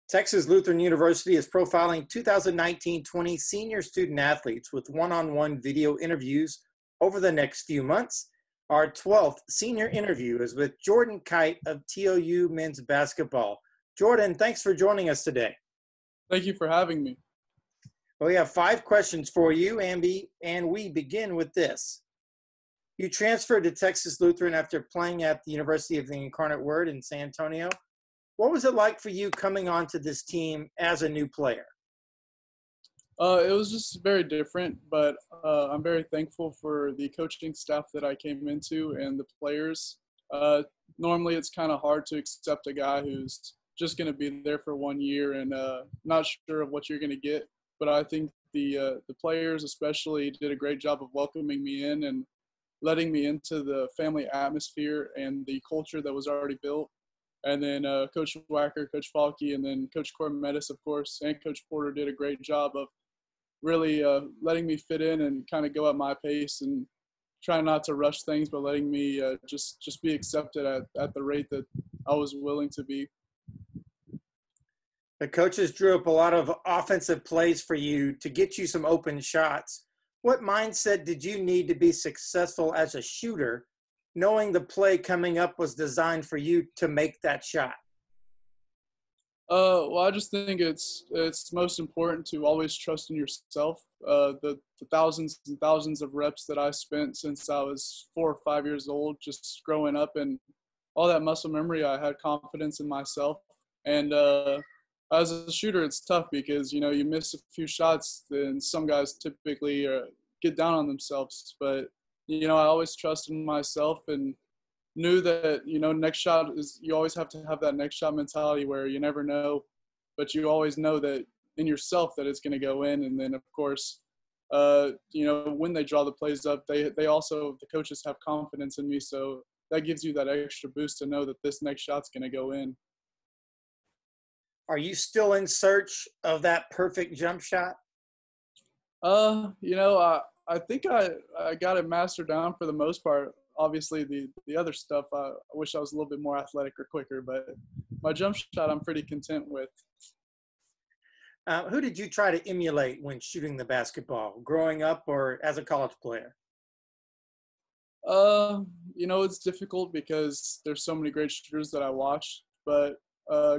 Texas Lutheran University is profiling 2019-20 senior student athletes with one-on-one video interviews over the next few months. Our 12th senior interview is with Jordan Kite of TOU men's basketball. Jordan, thanks for joining us today. Thank you for having me. Well, we have 5 questions for you, and we begin with this. You transferred to Texas Lutheran after playing at the University of the Incarnate Word in San Antonio. What was it like for you coming onto this team as a new player? It was just very different, but I'm very thankful for the coaching staff that I came into and the players. Normally, it's kind of hard to accept a guy who's just going to be there for 1 year and not sure of what you're going to get. But I think the players especially did a great job of welcoming me in and letting me into the family atmosphere and the culture that was already built. And then Coach Wacker, Coach Falke, and then Coach Cormetis, of course, and Coach Porter did a great job of really letting me fit in and kind of go at my pace and try not to rush things, but letting me just be accepted at the rate that I was willing to be. The coaches drew up a lot of offensive plays for you to get you some open shots. What mindset did you need to be successful as a shooter, knowing the play coming up was designed for you to make that shot? Well, I just think it's most important to always trust in yourself. The thousands and thousands of reps that I spent since I was 4 or 5 years old, just growing up, and all that muscle memory, I had confidence in myself. And as a shooter, it's tough because you miss a few shots, then some guys typically get down on themselves. But I always trusted in myself and knew that, next shot is, you always have to have that next shot mentality where you never know, but you always know that in yourself that it's going to go in. And then, of course, when they draw the plays up, they also, the coaches have confidence in me. So that gives you that extra boost to know that this next shot's going to go in. Are you still in search of that perfect jump shot? I think I got it mastered down for the most part. Obviously, the other stuff, I wish I was a little bit more athletic or quicker, but my jump shot I'm pretty content with. Who did you try to emulate when shooting the basketball, growing up or as a college player? It's difficult because there's so many great shooters that I watched, but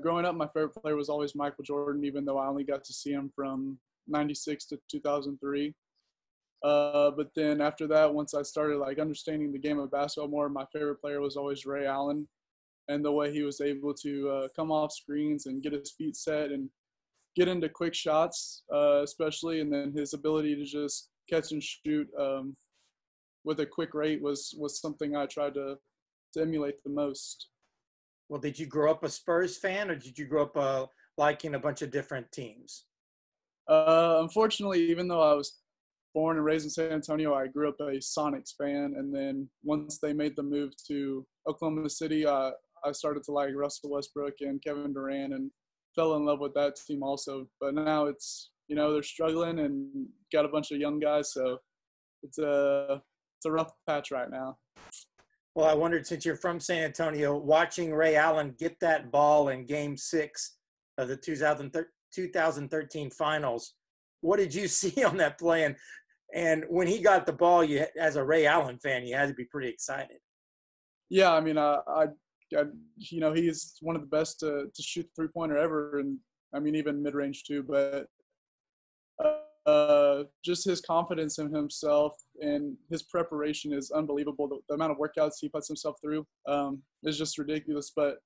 growing up, my favorite player was always Michael Jordan, even though I only got to see him from 96 to 2003. But then after that, once I started understanding the game of basketball more, my favorite player was always Ray Allen, and the way he was able to come off screens and get his feet set and get into quick shots, especially, and then his ability to just catch and shoot with a quick rate was something I tried to emulate the most. Well, did you grow up a Spurs fan, or did you grow up liking a bunch of different teams? Unfortunately, even though I was born and raised in San Antonio, I grew up a Sonics fan. And then once they made the move to Oklahoma City, I started to like Russell Westbrook and Kevin Durant and fell in love with that team also. But now it's, they're struggling and got a bunch of young guys. So it's a rough patch right now. Well, I wondered, since you're from San Antonio, watching Ray Allen get that ball in Game 6 of the 2013 finals, what did you see on that play? And when he got the ball, you, as a Ray Allen fan, you had to be pretty excited. Yeah, I mean, he's one of the best to shoot the three-pointer ever, and I mean, even mid-range too. But just his confidence in himself and his preparation is unbelievable. The amount of workouts he puts himself through is just ridiculous. But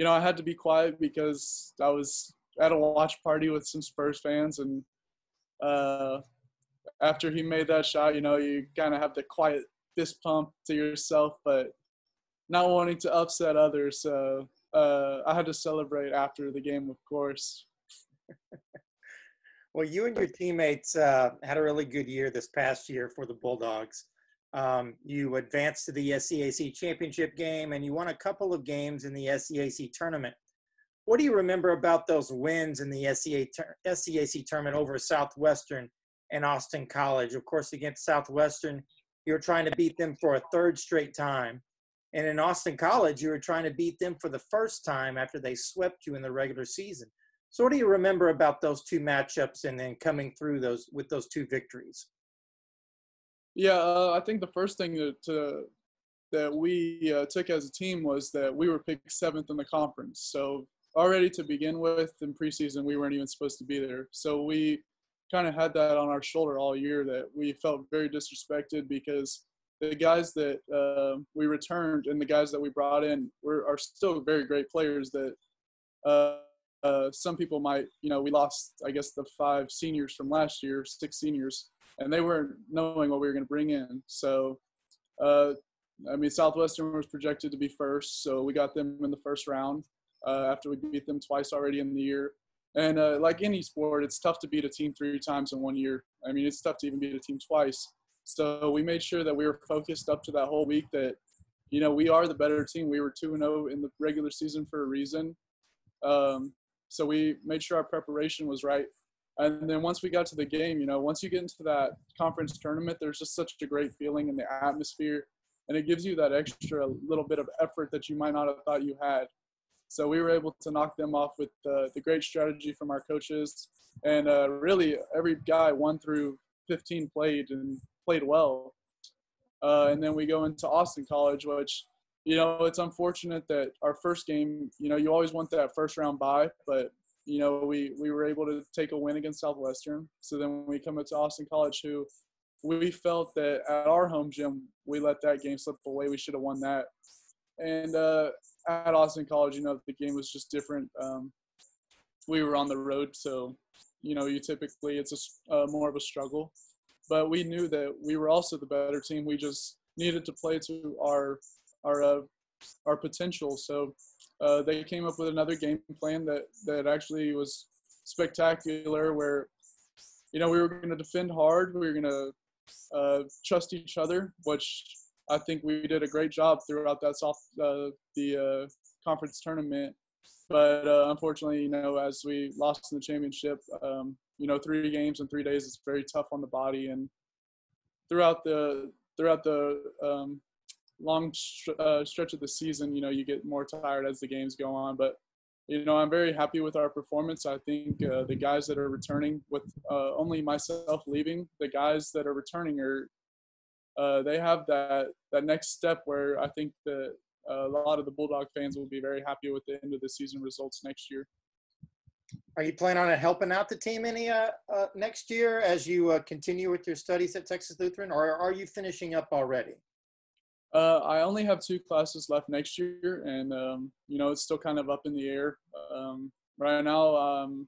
I had to be quiet because I was at a watch party with some Spurs fans, and after he made that shot, you kind of have to quiet fist pump to yourself, but not wanting to upset others. So I had to celebrate after the game, of course. Well, you and your teammates had a really good year this past year for the Bulldogs. You advanced to the SCAC championship game, and you won a couple of games in the SCAC tournament. What do you remember about those wins in the SCAC tournament over Southwestern and Austin College? Of course, against Southwestern, you were trying to beat them for a 3rd straight time. And in Austin College, you were trying to beat them for the first time after they swept you in the regular season. So what do you remember about those two matchups and then coming through those with those two victories? Yeah, I think the first thing that we took as a team was that we were picked seventh in the conference. So already to begin with in preseason, we weren't even supposed to be there. So we kind of had that on our shoulder all year that we felt very disrespected because the guys that we returned and the guys that we brought in are still very great players that uh, some people might, we lost, I guess, the 5 seniors from last year, 6 seniors, and they weren't knowing what we were going to bring in. So, Southwestern was projected to be first, so we got them in the first round after we beat them twice already in the year. And like any sport, it's tough to beat a team 3 times in one year. I mean, it's tough to even beat a team twice. So we made sure that we were focused up to that whole week that, we are the better team. We were 2-0 in the regular season for a reason. So we made sure our preparation was right. And then once we got to the game, once you get into that conference tournament, there's just such a great feeling in the atmosphere. And it gives you that extra little bit of effort that you might not have thought you had. So we were able to knock them off with the great strategy from our coaches. And really, every guy 1 through 15 played and played well. And then we go into Austin College, which, it's unfortunate that our first game, you always want that first round bye, but, we were able to take a win against Southwestern. So then we come into Austin College, who we felt that at our home gym, we let that game slip away. We should have won that. And at Austin College, the game was just different. We were on the road, so, you typically, it's more of a struggle. But we knew that we were also the better team. We just needed to play to our potential. So they came up with another game plan that actually was spectacular, where we were going to defend hard. We were going to trust each other, which I think we did a great job throughout the conference tournament. But unfortunately, as we lost in the championship, 3 games in 3 days is very tough on the body. And throughout the long stretch of the season, you get more tired as the games go on. But I'm very happy with our performance. I think the guys that are returning, with only myself leaving, the guys that are returning they have that next step where I think that a lot of the Bulldog fans will be very happy with the end of the season results next year. Are you planning on helping out the team any next year as you continue with your studies at Texas Lutheran, or are you finishing up already? I only have 2 classes left next year, and it's still kind of up in the air. Right now, I'm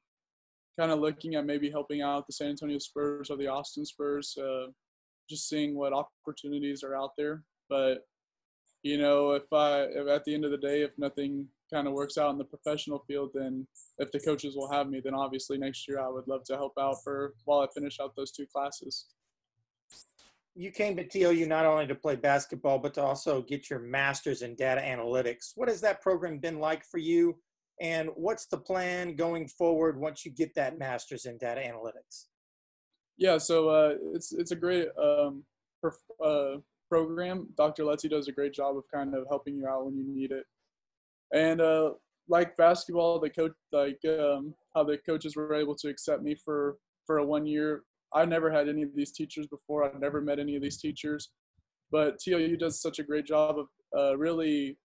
kind of looking at maybe helping out the San Antonio Spurs or the Austin Spurs, just seeing what opportunities are out there. But if at the end of the day, if nothing kind of works out in the professional field, then if the coaches will have me, then obviously next year I would love to help out while I finish out those 2 classes. You came to TOU not only to play basketball, but to also get your master's in data analytics. What has that program been like for you? And what's the plan going forward once you get that master's in data analytics? Yeah, so it's a great program. Dr. Letzi does a great job of kind of helping you out when you need it. And like basketball, how the coaches were able to accept me for a 1 year. I never had any of these teachers before. I've never met any of these teachers. But TOU does such a great job of really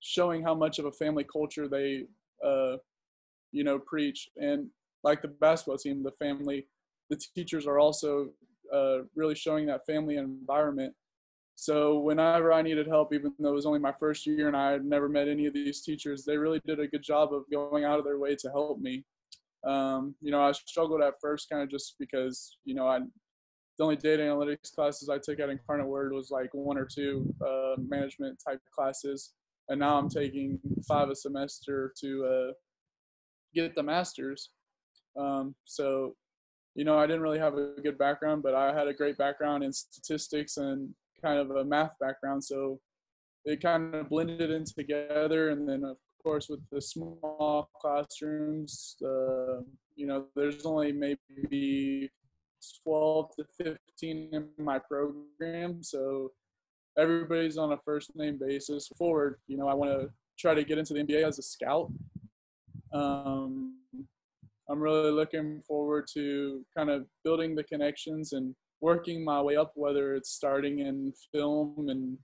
showing how much of a family culture they, preach. And like the basketball team, the teachers are also really showing that family environment. So whenever I needed help, even though it was only my first year and I had never met any of these teachers, they really did a good job of going out of their way to help me. I struggled at first kind of just because, the only data analytics classes I took at Incarnate Word was like 1 or 2 management type classes. And now I'm taking 5 a semester to get the master's. So, I didn't really have a good background, but I had a great background in statistics and kind of a math background. So it kind of blended in together. And then, of course, with the small classrooms, there's only maybe 12 to 15 in my program. So everybody's on a first name basis. Forward, I want to try to get into the NBA as a scout. really looking forward to kind of building the connections and working my way up, whether it's starting in film and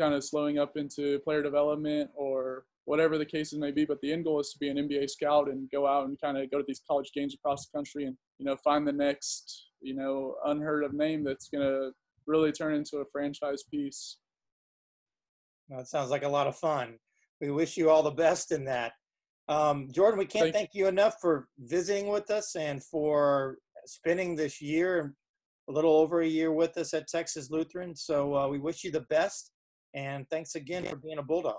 kind of slowing up into player development or whatever the cases may be. But the end goal is to be an NBA scout and go out and kind of go to these college games across the country and, find the next, unheard of name that's going to really turn into a franchise piece. Well, it sounds like a lot of fun. We wish you all the best in that. Jordan, we can't thank you enough for visiting with us and for spending this year, a little over a year with us at Texas Lutheran. So we wish you the best, and thanks again for being a Bulldog.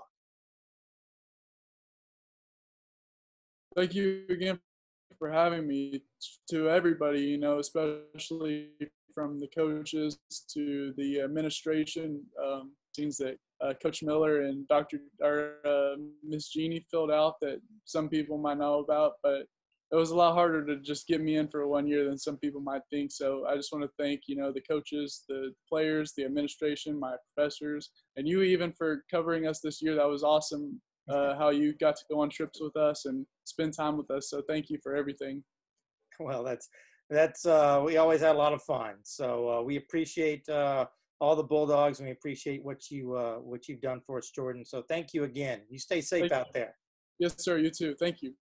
Thank you again for having me. To everybody, especially from the coaches to the administration, things that Coach Miller and Miss Jeannie filled out that some people might know about, but it was a lot harder to just get me in for 1 year than some people might think. So I just want to thank, the coaches, the players, the administration, my professors, and you even for covering us this year. That was awesome. How you got to go on trips with us and spend time with us. So thank you for everything. Well, we always had a lot of fun. So we appreciate all the Bulldogs, and we appreciate what you've done for us, Jordan. So thank you again. You stay safe out there. Yes, sir. You too. Thank you.